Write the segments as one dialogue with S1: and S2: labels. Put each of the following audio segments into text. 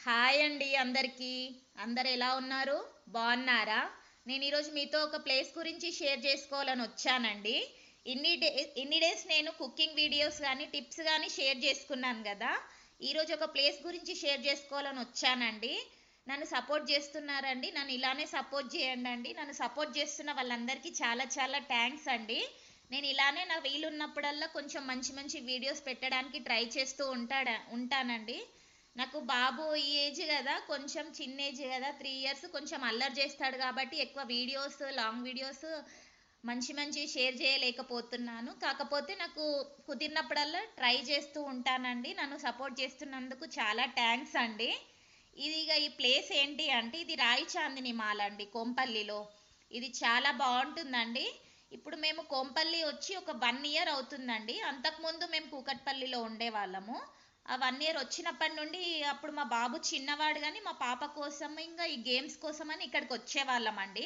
S1: Hi అండి అందరికీ. అందరు ఎలా ఉన్నారు? బాగున్నారా? నేను ఈరోజు మీతో ఒక ప్లేస్ గురించి షేర్ చేసుకోవాలని వచ్చానండి. ఇన్ని డేస్ నేను కుకింగ్ వీడియోస్ కానీ టిప్స్ కానీ షేర్ చేసుకున్నాను కదా. ఈరోజు ఒక ప్లేస్ గురించి షేర్ చేసుకోవాలని వచ్చానండి. నన్ను సపోర్ట్ చేస్తున్నారండి. నన్ను ఇలానే సపోర్ట్ చేయండి అండి. నన్ను సపోర్ట్ చేస్తున్న వాళ్ళందరికీ చాలా చాలా థ్యాంక్స్ అండి. నేను ఇలానే నా వీలున్నప్పుడల్లా కొంచెం మంచి మంచి వీడియోస్ పెట్టడానికి ట్రై చేస్తూ ఉంటానండి. నాకు బాబు ఈ ఏజ్ కదా, కొంచెం చిన్న ఏజ్ కదా, 3 ఇయర్స్, కొంచెం అల్లరి చేస్తాడు కాబట్టి ఎక్కువ వీడియోస్, లాంగ్ వీడియోస్ మంచి మంచి షేర్ చేయలేకపోతున్నాను. కాకపోతే నాకు కుదిరినప్పుడల్లా ట్రై చేస్తూ ఉంటానండి. నన్ను సపోర్ట్ చేస్తున్నందుకు చాలా థ్యాంక్స్ అండి. ఈ ప్లేస్ ఏంటి అంటే ఇది రాయి చాందిని మాల్ అండి, కోంపల్లిలో. ఇది చాలా బాగుంటుందండి. ఇప్పుడు మేము కోంపల్లి వచ్చి ఒక 1 ఇయర్ అవుతుందండి. అంతకుముందు మేము కూకట్పల్లిలో ఉండేవాళ్ళము. ఆ 1 ఇయర్ వచ్చినప్పటి నుండి అప్పుడు మా బాబు చిన్నవాడు, కానీ మా పాప కోసం ఇంకా ఈ గేమ్స్ కోసం అని ఇక్కడికి వచ్చేవాళ్ళం అండి.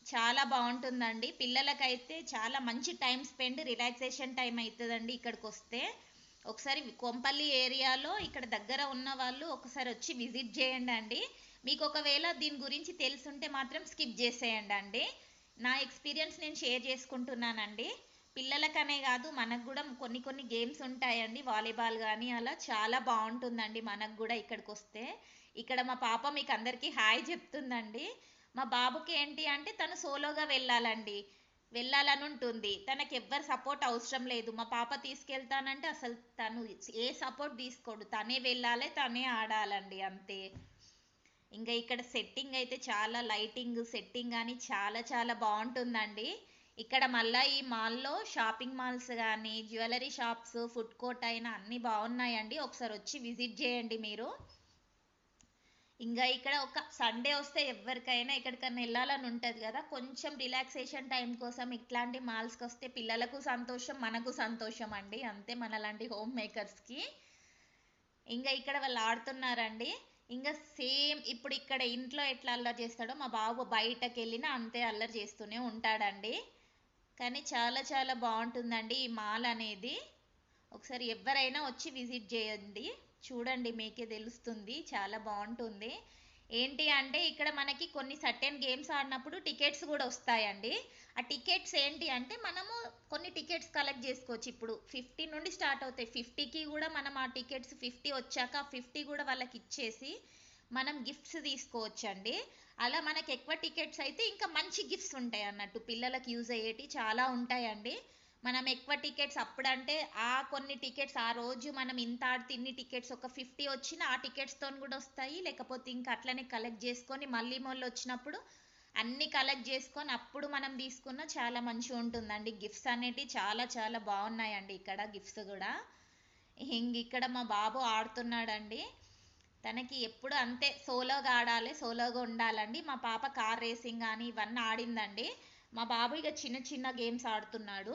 S1: చాలా బాగుంటుందండి. పిల్లలకైతే చాలా మంచి టైం స్పెండ్, రిలాక్సేషన్ టైం అవుతుందండి ఇక్కడికి వస్తే. ఒకసారి కొంపల్లి ఏరియాలో ఇక్కడ దగ్గర ఉన్న వాళ్ళు ఒకసారి వచ్చి విజిట్ చేయండి అండి. మీకు ఒకవేళ దీని గురించి తెలుసుంటే మాత్రం స్కిప్ చేసేయండి అండి. నా ఎక్స్పీరియన్స్ నేను షేర్ చేసుకుంటున్నానండి. పిల్లలకనే కాదు, మనకు కూడా కొన్ని కొన్ని గేమ్స్ ఉంటాయండి, వాలీబాల్ కానీ అలా చాలా బాగుంటుందండి మనకు కూడా ఇక్కడికి వస్తే. ఇక్కడ మా పాప మీకు అందరికీ హాయ్ చెప్తుందండి. మా బాబుకి ఏంటి అంటే తను సోలోగా వెళ్ళాలని ఉంటుంది. తనకి ఎవ్వరు సపోర్ట్ అవసరం లేదు. మా పాప తీసుకెళ్తానంటే అసలు తను ఏ సపోర్ట్ తీసుకోడు, తనే వెళ్ళాలి, తనే ఆడాలండి, అంతే. ఇంకా ఇక్కడ సెట్టింగ్ అయితే చాలా, లైటింగ్ సెట్టింగ్ కానీ చాలా చాలా బాగుంటుందండి. ఇక్కడ మళ్ళీ ఈ మాల్లో షాపింగ్ మాల్స్ కానీ, జ్యువెలరీ షాప్స్, ఫుడ్ కోర్ట్ అయినా అన్నీ బాగున్నాయండి. ఒకసారి వచ్చి విజిట్ చేయండి మీరు. ఇంకా ఇక్కడ ఒక సండే వస్తే ఎవరికైనా ఎక్కడికైనా వెళ్ళాలని ఉంటుంది కదా, కొంచెం రిలాక్సేషన్ టైం కోసం ఇట్లాంటి మాల్స్కి వస్తే పిల్లలకు సంతోషం, మనకు సంతోషం అండి, అంతే, మనలాంటి హోమ్ మేకర్స్కి. ఇంకా ఇక్కడ వాళ్ళు ఆడుతున్నారండి. ఇంకా సేమ్ ఇప్పుడు ఇక్కడ ఇంట్లో ఎట్లా అల్లరి చేస్తాడో మా బాబు బయటకు వెళ్ళినా అంతే అల్లరి చేస్తూనే ఉంటాడండి. కానీ చాలా చాలా బాగుంటుందండి ఈ మాల్ అనేది. ఒకసారి ఎవరైనా వచ్చి విజిట్ చేయండి, చూడండి, మీకే తెలుస్తుంది, చాలా బాగుంటుంది. ఏంటి అంటే ఇక్కడ మనకి కొన్ని సర్టెన్ గేమ్స్ ఆడినప్పుడు టికెట్స్ కూడా వస్తాయండి. ఆ టికెట్స్ ఏంటి అంటే మనము కొన్ని టికెట్స్ కలెక్ట్ చేసుకోవచ్చు. ఇప్పుడు 50 నుండి స్టార్ట్ అవుతాయి. 50కి కూడా మనం ఆ టికెట్స్ 50 వచ్చాక ఆ 50 కూడా వాళ్ళకి ఇచ్చేసి మనం గిఫ్ట్స్ తీసుకోవచ్చు అండి. అలా మనకి ఎక్కువ టికెట్స్ అయితే ఇంకా మంచి గిఫ్ట్స్ ఉంటాయి అన్నట్టు, పిల్లలకి యూజ్ అయ్యేటి చాలా ఉంటాయండి. మనం ఎక్కువ టికెట్స్ అప్పుడంటే ఆ కొన్ని టికెట్స్ ఆ రోజు మనం ఇంత ఆడితే ఇన్ని టికెట్స్ ఒక 50 వచ్చిన ఆ టికెట్స్తో కూడా వస్తాయి. లేకపోతే ఇంకా అట్లనే కలెక్ట్ చేసుకొని మళ్ళీ మొళ్ళు వచ్చినప్పుడు అన్ని కలెక్ట్ చేసుకొని అప్పుడు మనం తీసుకున్న చాలా మంచిగా ఉంటుందండి. గిఫ్ట్స్ అనేటివి చాలా చాలా బాగున్నాయండి ఇక్కడ గిఫ్ట్స్ కూడా. ఇక్కడ మా బాబు ఆడుతున్నాడండి. తనకి ఎప్పుడు అంతే సోలోగా ఆడాలి, సోలోగా ఉండాలండి. మా పాప కార్ రేసింగ్ కానీ ఇవన్నీ ఆడిందండి. మా బాబు ఇక చిన్న చిన్న గేమ్స్ ఆడుతున్నాడు.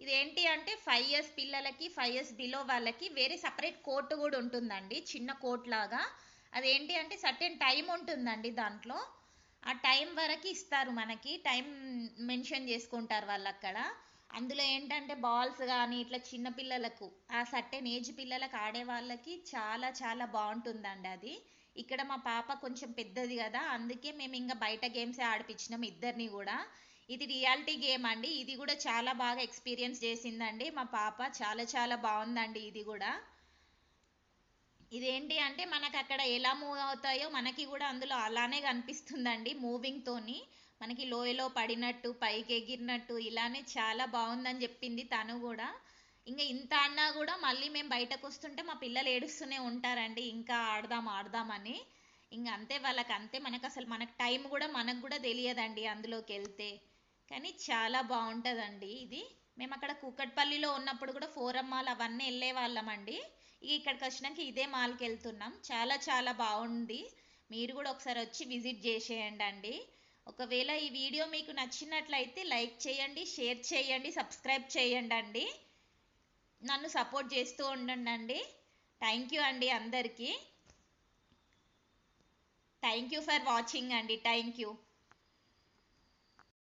S1: ఇదేంటి అంటే 5 ఇయర్స్ పిల్లలకి, 5 ఇయర్స్ బిలో వాళ్ళకి వేరే సపరేట్ కోర్టు కూడా ఉంటుందండి, చిన్న కోర్ట్ లాగా. అదేంటి అంటే సర్టెన్ టైం ఉంటుందండి దాంట్లో. ఆ టైం వరకు ఇస్తారు మనకి, టైం మెన్షన్ చేసుకుంటారు వాళ్ళు అక్కడ. అందులో ఏంటంటే బాల్స్ కానీ ఇట్లా చిన్న పిల్లలకు, ఆ సర్టెన్ ఏజ్ పిల్లలకు ఆడే వాళ్ళకి చాలా చాలా బాగుంటుందండి అది. ఇక్కడ మా పాప కొంచెం పెద్దది కదా, అందుకే మేము ఇంకా బయట గేమ్సే ఆడిపించినాం ఇద్దరిని కూడా. ఇది రియాలిటీ గేమ్ అండి, ఇది కూడా చాలా బాగా ఎక్స్పీరియన్స్ చేసిందండి మా పాప, చాలా చాలా బాగుందండి ఇది కూడా. ఇదేంటి అంటే మనకు అక్కడ ఎలా మూవ్ అవుతాయో మనకి కూడా అందులో అలానే కనిపిస్తుందండి, మూవింగ్ తోని. మనకి లోయలో పడినట్టు, పైకి ఎగిరినట్టు, ఇలానే చాలా బాగుందని చెప్పింది తను కూడా. ఇంకా ఇంత అన్నా కూడా మళ్ళీ మేము బయటకు వస్తుంటే మా పిల్లలు ఏడుస్తూనే ఉంటారండి, ఇంకా ఆడదాం ఆడదామని. ఇంకా అంతే, వాళ్ళకి అంతే, మనకు టైం కూడా మనకు కూడా తెలియదండి అందులోకి వెళ్తే. కానీ చాలా బాగుంటుందండి ఇది. మేము అక్కడ కూకట్పల్లిలో ఉన్నప్పుడు కూడా ఫోరం మాల్ అవన్నీ వెళ్ళే వాళ్ళమండి. ఇక్కడికి వచ్చినాక ఇదే మాల్కి వెళ్తున్నాం. చాలా చాలా బాగుంది. మీరు కూడా ఒకసారి వచ్చి విజిట్ చేసేయండి అండి. ఒకవేళ ఈ వీడియో మీకు నచ్చినట్లయితే లైక్ చేయండి, షేర్ చేయండి, సబ్స్క్రైబ్ చేయండి అండి. నన్ను సపోర్ట్ చేస్తూ ఉండండి అండి. థ్యాంక్ యూ అండి అందరికీ. థ్యాంక్ యూ ఫర్ వాచింగ్ అండి. Thank you.